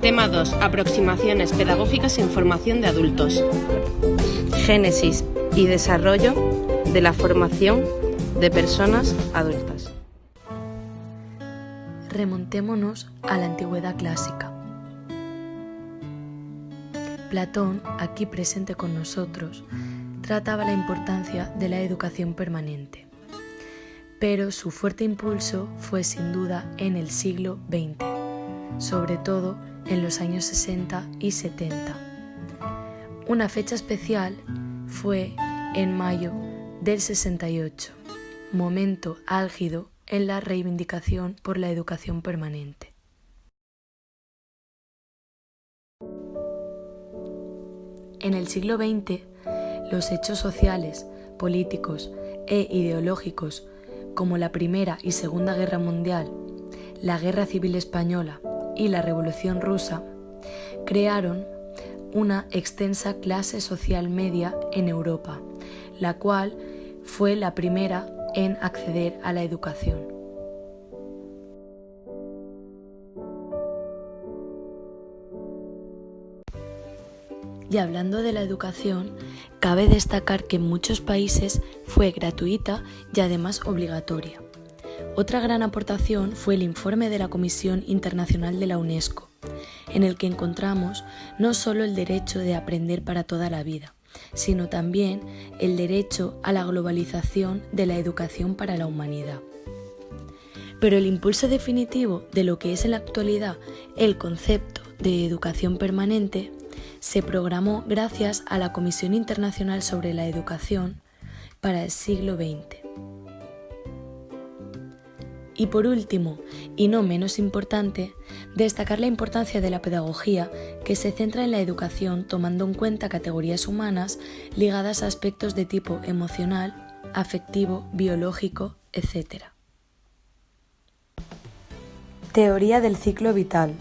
Tema 2. Aproximaciones pedagógicas en formación de adultos. Génesis y desarrollo de la formación de personas adultas. Remontémonos a la antigüedad clásica. Platón, aquí presente con nosotros, trataba la importancia de la educación permanente, pero su fuerte impulso fue sin duda en el siglo XX, sobre todo en los años 60 y 70. Una fecha especial fue en mayo del 68, momento álgido en la reivindicación por la educación permanente. En el siglo XX, los hechos sociales, políticos e ideológicos como la Primera y Segunda Guerra Mundial, la Guerra Civil Española y la Revolución Rusa crearon una extensa clase social media en Europa, la cual fue la primera en acceder a la educación. Y hablando de la educación, cabe destacar que en muchos países fue gratuita y además obligatoria. Otra gran aportación fue el informe de la Comisión Internacional de la UNESCO, en el que encontramos no solo el derecho de aprender para toda la vida, sino también el derecho a la globalización de la educación para la humanidad. Pero el impulso definitivo de lo que es en la actualidad el concepto de educación permanente se programó gracias a la Comisión Internacional sobre la Educación para el siglo XX. Y por último, y no menos importante, destacar la importancia de la pedagogía que se centra en la educación tomando en cuenta categorías humanas ligadas a aspectos de tipo emocional, afectivo, biológico, etc. Teoría del ciclo vital.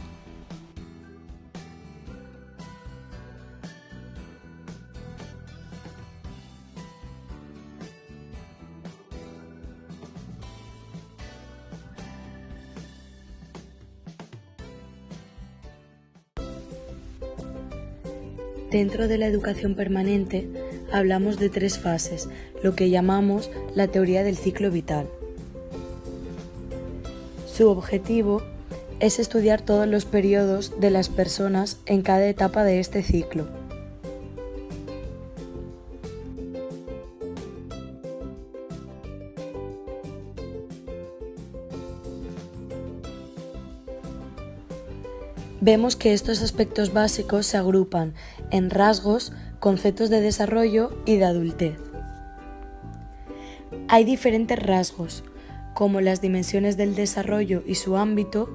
Dentro de la educación permanente hablamos de 3 fases, lo que llamamos la teoría del ciclo vital. Su objetivo es estudiar todos los periodos de las personas en cada etapa de este ciclo. Vemos que estos aspectos básicos se agrupan en rasgos, conceptos de desarrollo y de adultez. Hay diferentes rasgos, como las dimensiones del desarrollo y su ámbito,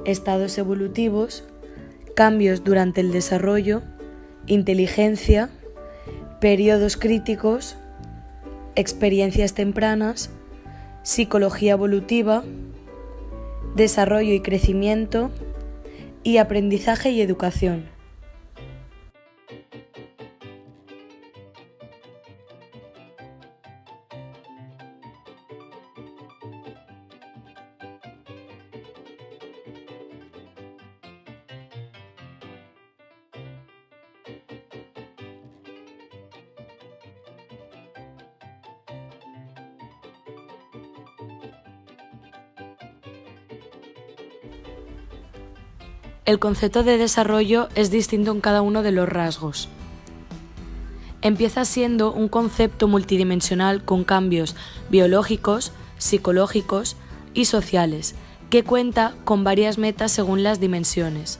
estados evolutivos, cambios durante el desarrollo, inteligencia, periodos críticos, experiencias tempranas, psicología evolutiva, desarrollo y crecimiento, y aprendizaje y educación. El concepto de desarrollo es distinto en cada uno de los rasgos. Empieza siendo un concepto multidimensional con cambios biológicos, psicológicos y sociales, que cuenta con varias metas según las dimensiones.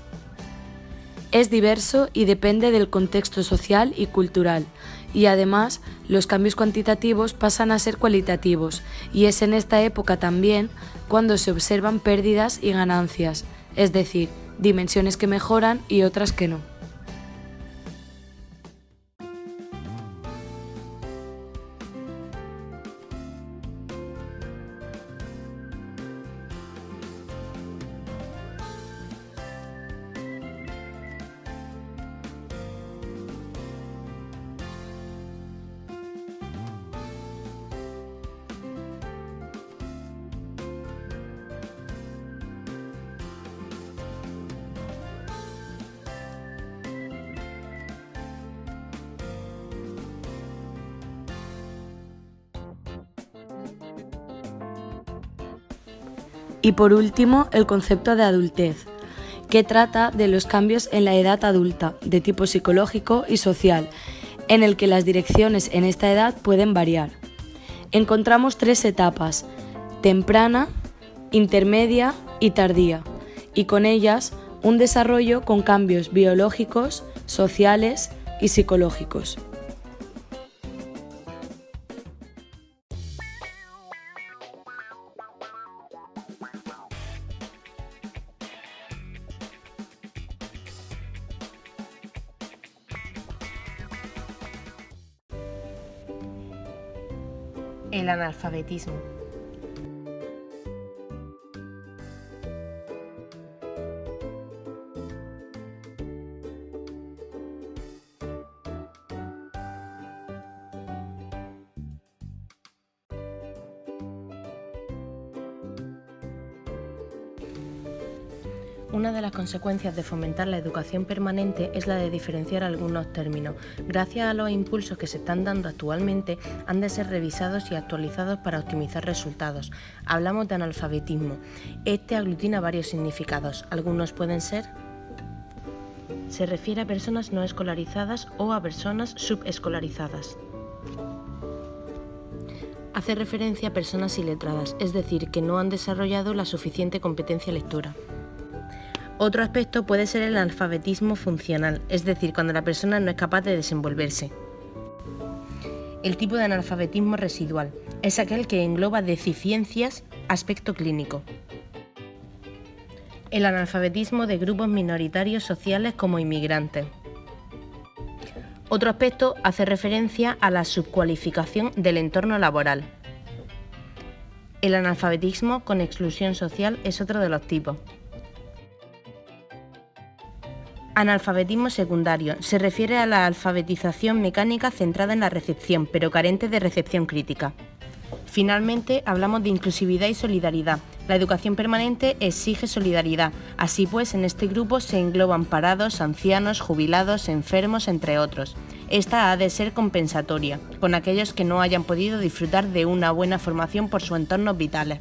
Es diverso y depende del contexto social y cultural, y además los cambios cuantitativos pasan a ser cualitativos, y es en esta época también cuando se observan pérdidas y ganancias, es decir, dimensiones que mejoran y otras que no. Y por último, el concepto de adultez, que trata de los cambios en la edad adulta, de tipo psicológico y social, en el que las direcciones en esta edad pueden variar. Encontramos 3 etapas: temprana, intermedia y tardía, y con ellas un desarrollo con cambios biológicos, sociales y psicológicos. El analfabetismo. Una de las consecuencias de fomentar la educación permanente es la de diferenciar algunos términos. Gracias a los impulsos que se están dando actualmente, han de ser revisados y actualizados para optimizar resultados. Hablamos de analfabetismo. Este aglutina varios significados. Algunos pueden ser: se refiere a personas no escolarizadas o a personas subescolarizadas. Hace referencia a personas iletradas, es decir, que no han desarrollado la suficiente competencia lectora. Otro aspecto puede ser el analfabetismo funcional, es decir, cuando la persona no es capaz de desenvolverse. El tipo de analfabetismo residual es aquel que engloba deficiencias, aspecto clínico. El analfabetismo de grupos minoritarios sociales como inmigrantes. Otro aspecto hace referencia a la subcualificación del entorno laboral. El analfabetismo con exclusión social es otro de los tipos. Analfabetismo secundario. Se refiere a la alfabetización mecánica centrada en la recepción, pero carente de recepción crítica. Finalmente, hablamos de inclusividad y solidaridad. La educación permanente exige solidaridad. Así pues, en este grupo se engloban parados, ancianos, jubilados, enfermos, entre otros. Esta ha de ser compensatoria, con aquellos que no hayan podido disfrutar de una buena formación por sus entornos vitales.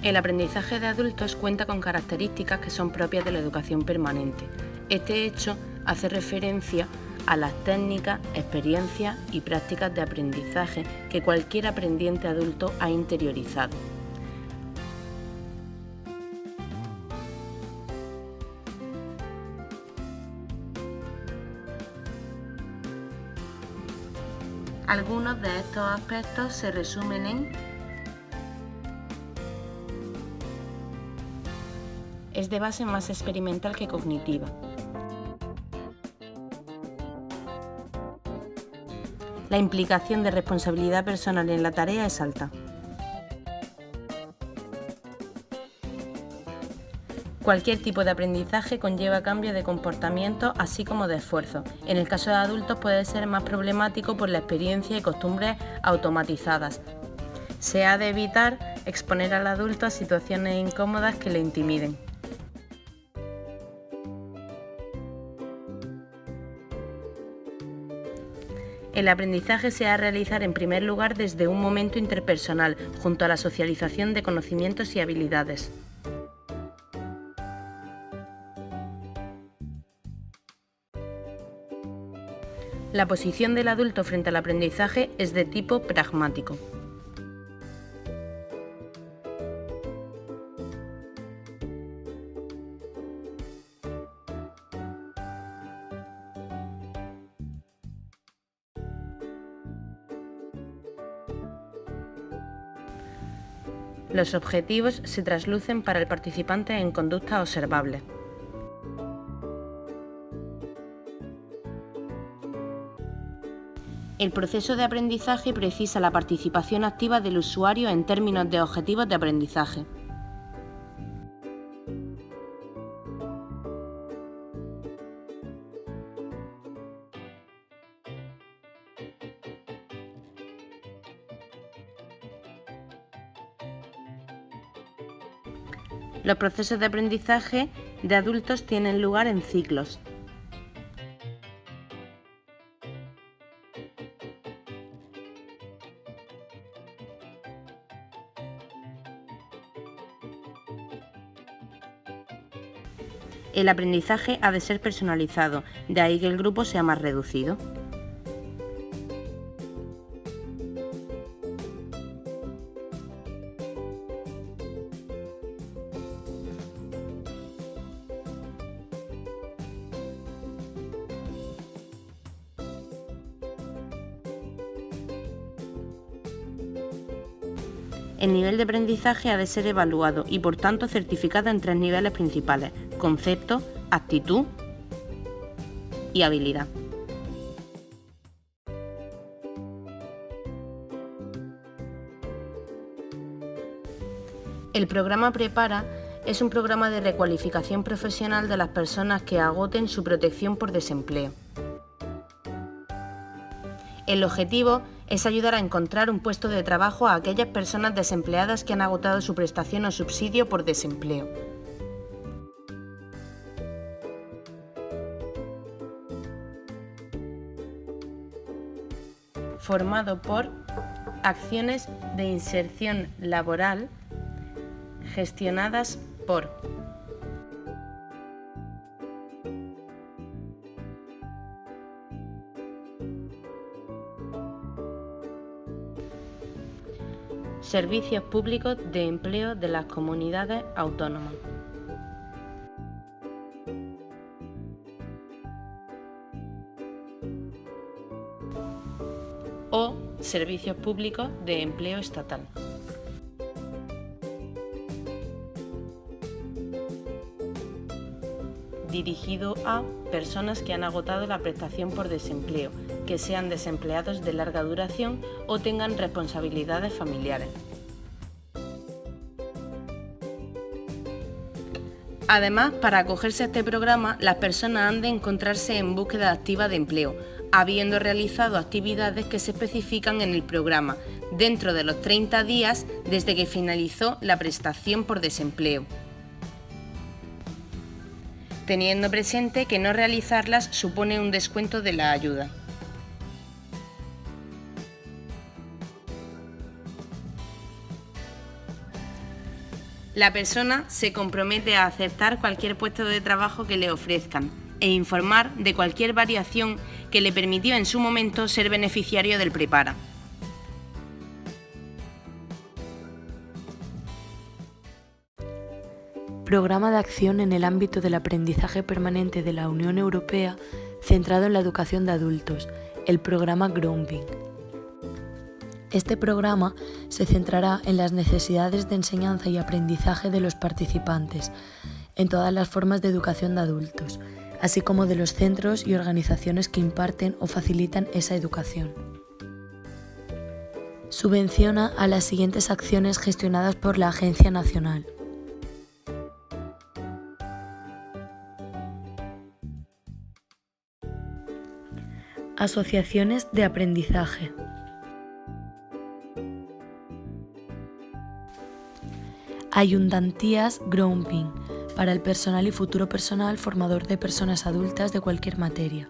El aprendizaje de adultos cuenta con características que son propias de la educación permanente. Este hecho hace referencia a las técnicas, experiencias y prácticas de aprendizaje que cualquier aprendiente adulto ha interiorizado. Algunos de estos aspectos se resumen en: es de base más experimental que cognitiva. La implicación de responsabilidad personal en la tarea es alta. Cualquier tipo de aprendizaje conlleva cambio de comportamiento así como de esfuerzo. En el caso de adultos puede ser más problemático por la experiencia y costumbres automatizadas. Se ha de evitar exponer al adulto a situaciones incómodas que le intimiden. El aprendizaje se ha de realizar en primer lugar desde un momento interpersonal, junto a la socialización de conocimientos y habilidades. La posición del adulto frente al aprendizaje es de tipo pragmático. Los objetivos se traslucen para el participante en conductas observables. El proceso de aprendizaje precisa la participación activa del usuario en términos de objetivos de aprendizaje. Los procesos de aprendizaje de adultos tienen lugar en ciclos. El aprendizaje ha de ser personalizado, de ahí que el grupo sea más reducido. El nivel de aprendizaje ha de ser evaluado y por tanto certificado en 3 niveles principales: concepto, actitud y habilidad. El programa Prepara es un programa de recualificación profesional de las personas que agoten su protección por desempleo. El objetivo es ayudar a encontrar un puesto de trabajo a aquellas personas desempleadas que han agotado su prestación o subsidio por desempleo. Formado por acciones de inserción laboral gestionadas por Servicios Públicos de Empleo de las Comunidades Autónomas o Servicios Públicos de Empleo Estatal. Dirigido a personas que han agotado la prestación por desempleo, que sean desempleados de larga duración o tengan responsabilidades familiares. Además, para acogerse a este programa, las personas han de encontrarse en búsqueda activa de empleo, habiendo realizado actividades que se especifican en el programa dentro de los 30 días desde que finalizó la prestación por desempleo, teniendo presente que no realizarlas supone un descuento de la ayuda. La persona se compromete a aceptar cualquier puesto de trabajo que le ofrezcan e informar de cualquier variación que le permitió en su momento ser beneficiario del Prepara. Programa de acción en el ámbito del aprendizaje permanente de la Unión Europea centrado en la educación de adultos, el programa Grounding. Este programa se centrará en las necesidades de enseñanza y aprendizaje de los participantes, en todas las formas de educación de adultos, así como de los centros y organizaciones que imparten o facilitan esa educación. Subvenciona a las siguientes acciones gestionadas por la Agencia Nacional. Asociaciones de aprendizaje. Ayudantías Grounding para el personal y futuro personal formador de personas adultas de cualquier materia.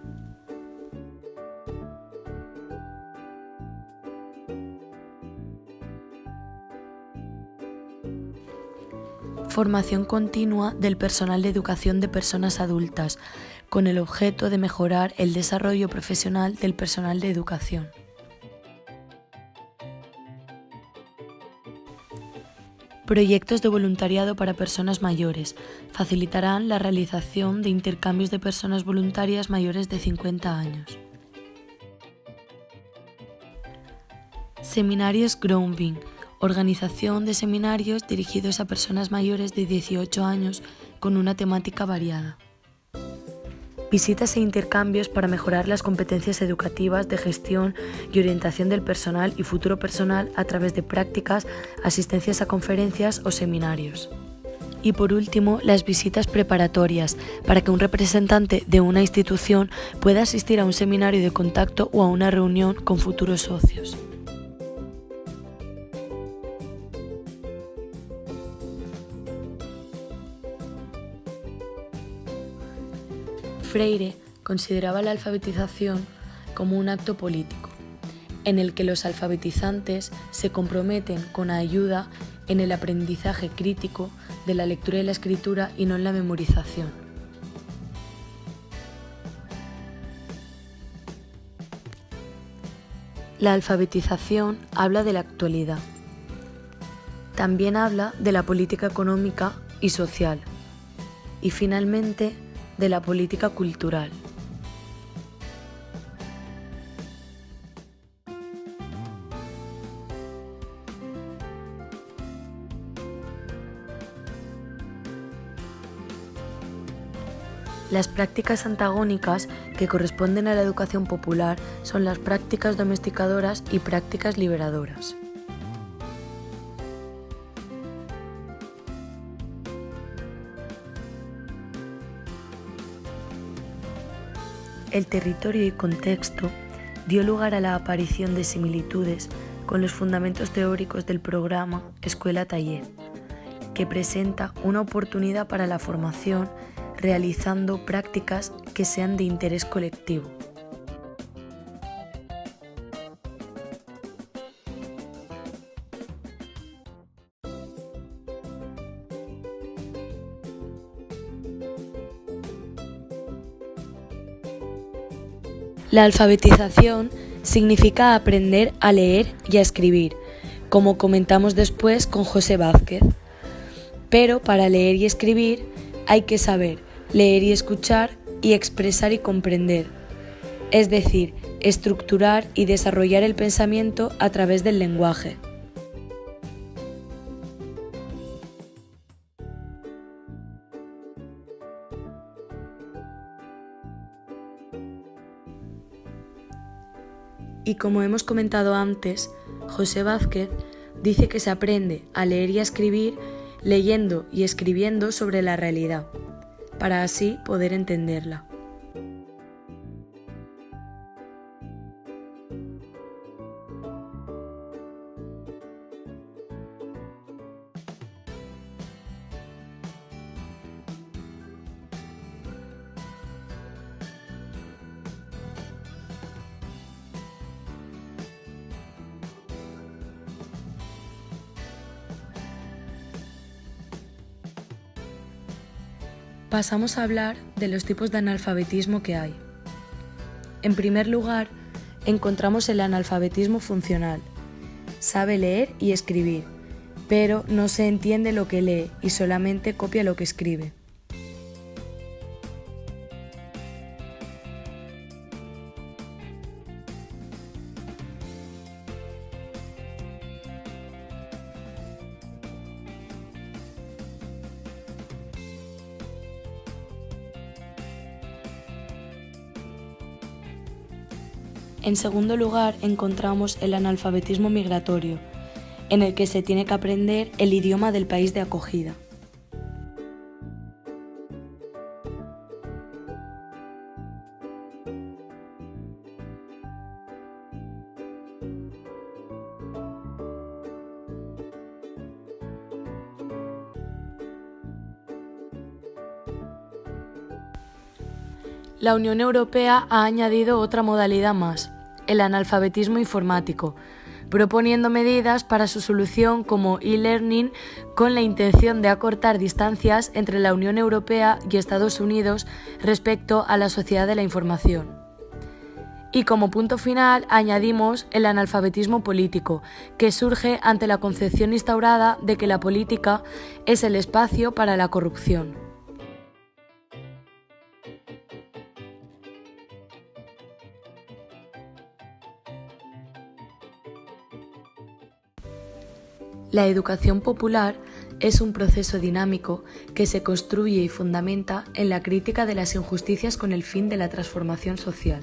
Formación continua del personal de educación de personas adultas, con el objeto de mejorar el desarrollo profesional del personal de educación. Proyectos de voluntariado para personas mayores facilitarán la realización de intercambios de personas voluntarias mayores de 50 años. Seminarios Grounding, organización de seminarios dirigidos a personas mayores de 18 años con una temática variada. Visitas e intercambios para mejorar las competencias educativas de gestión y orientación del personal y futuro personal a través de prácticas, asistencias a conferencias o seminarios. Y por último, las visitas preparatorias, para que un representante de una institución pueda asistir a un seminario de contacto o a una reunión con futuros socios. Freire consideraba la alfabetización como un acto político, en el que los alfabetizantes se comprometen con ayuda en el aprendizaje crítico de la lectura y la escritura y no en la memorización. La alfabetización habla de la actualidad. También habla de la política económica y social. Y finalmente, de la política cultural. Las prácticas antagónicas que corresponden a la educación popular son las prácticas domesticadoras y prácticas liberadoras. El territorio y contexto dio lugar a la aparición de similitudes con los fundamentos teóricos del programa Escuela-Taller, que presenta una oportunidad para la formación realizando prácticas que sean de interés colectivo. La alfabetización significa aprender a leer y a escribir, como comentamos después con José Vázquez. Pero para leer y escribir hay que saber leer y escuchar y expresar y comprender, es decir, estructurar y desarrollar el pensamiento a través del lenguaje. Y como hemos comentado antes, José Vázquez dice que se aprende a leer y a escribir leyendo y escribiendo sobre la realidad, para así poder entenderla. Pasamos a hablar de los tipos de analfabetismo que hay. En primer lugar, encontramos el analfabetismo funcional. Sabe leer y escribir, pero no se entiende lo que lee y solamente copia lo que escribe. En segundo lugar, encontramos el analfabetismo migratorio, en el que se tiene que aprender el idioma del país de acogida. La Unión Europea ha añadido otra modalidad más, el analfabetismo informático, proponiendo medidas para su solución como e-learning con la intención de acortar distancias entre la Unión Europea y Estados Unidos respecto a la sociedad de la información. Y como punto final añadimos el analfabetismo político, que surge ante la concepción instaurada de que la política es el espacio para la corrupción. La educación popular es un proceso dinámico que se construye y fundamenta en la crítica de las injusticias con el fin de la transformación social.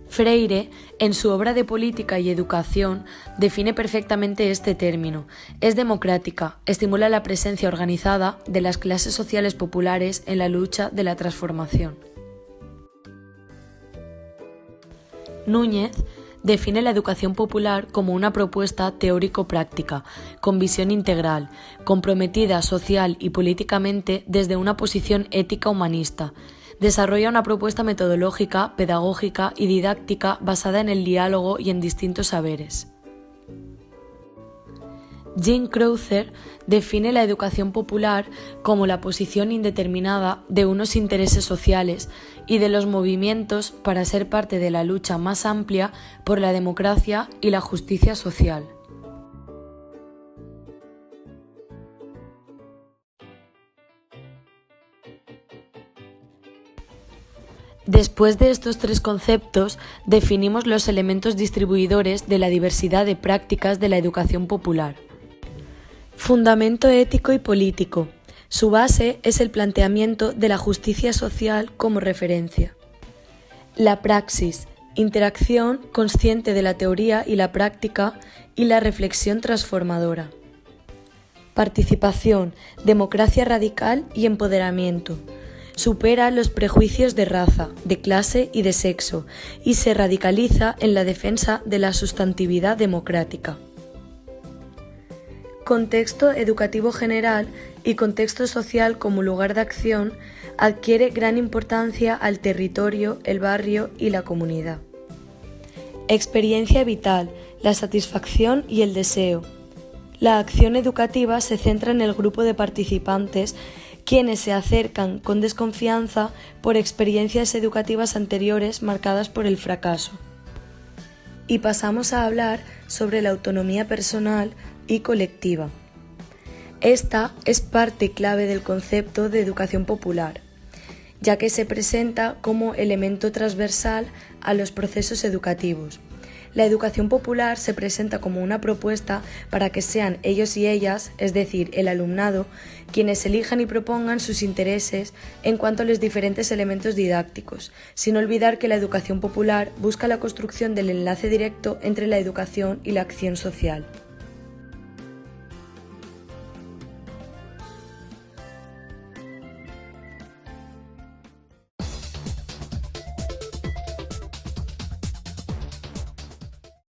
Freire, en su obra de Política y Educación, define perfectamente este término. Es democrática, estimula la presencia organizada de las clases sociales populares en la lucha de la transformación. Núñez define la educación popular como una propuesta teórico-práctica, con visión integral, comprometida social y políticamente desde una posición ética humanista, Desarrolla una propuesta metodológica, pedagógica y didáctica basada en el diálogo y en distintos saberes. Jean Crowther define la educación popular como la posición indeterminada de unos intereses sociales y de los movimientos para ser parte de la lucha más amplia por la democracia y la justicia social. Después de estos tres conceptos, definimos los elementos distribuidores de la diversidad de prácticas de la educación popular. Fundamento ético y político. Su base es el planteamiento de la justicia social como referencia. La praxis. Interacción consciente de la teoría y la práctica y la reflexión transformadora. Participación, democracia radical y empoderamiento. Supera los prejuicios de raza, de clase y de sexo y se radicaliza en la defensa de la sustantividad democrática. Contexto educativo general y contexto social como lugar de acción adquiere gran importancia al territorio, el barrio y la comunidad. Experiencia vital, la satisfacción y el deseo. La acción educativa se centra en el grupo de participantes quienes se acercan con desconfianza por experiencias educativas anteriores marcadas por el fracaso. Y pasamos a hablar sobre la autonomía personal y colectiva. Esta es parte clave del concepto de educación popular, ya que se presenta como elemento transversal a los procesos educativos. La educación popular se presenta como una propuesta para que sean ellos y ellas, es decir, el alumnado, quienes elijan y propongan sus intereses en cuanto a los diferentes elementos didácticos, sin olvidar que la educación popular busca la construcción del enlace directo entre la educación y la acción social.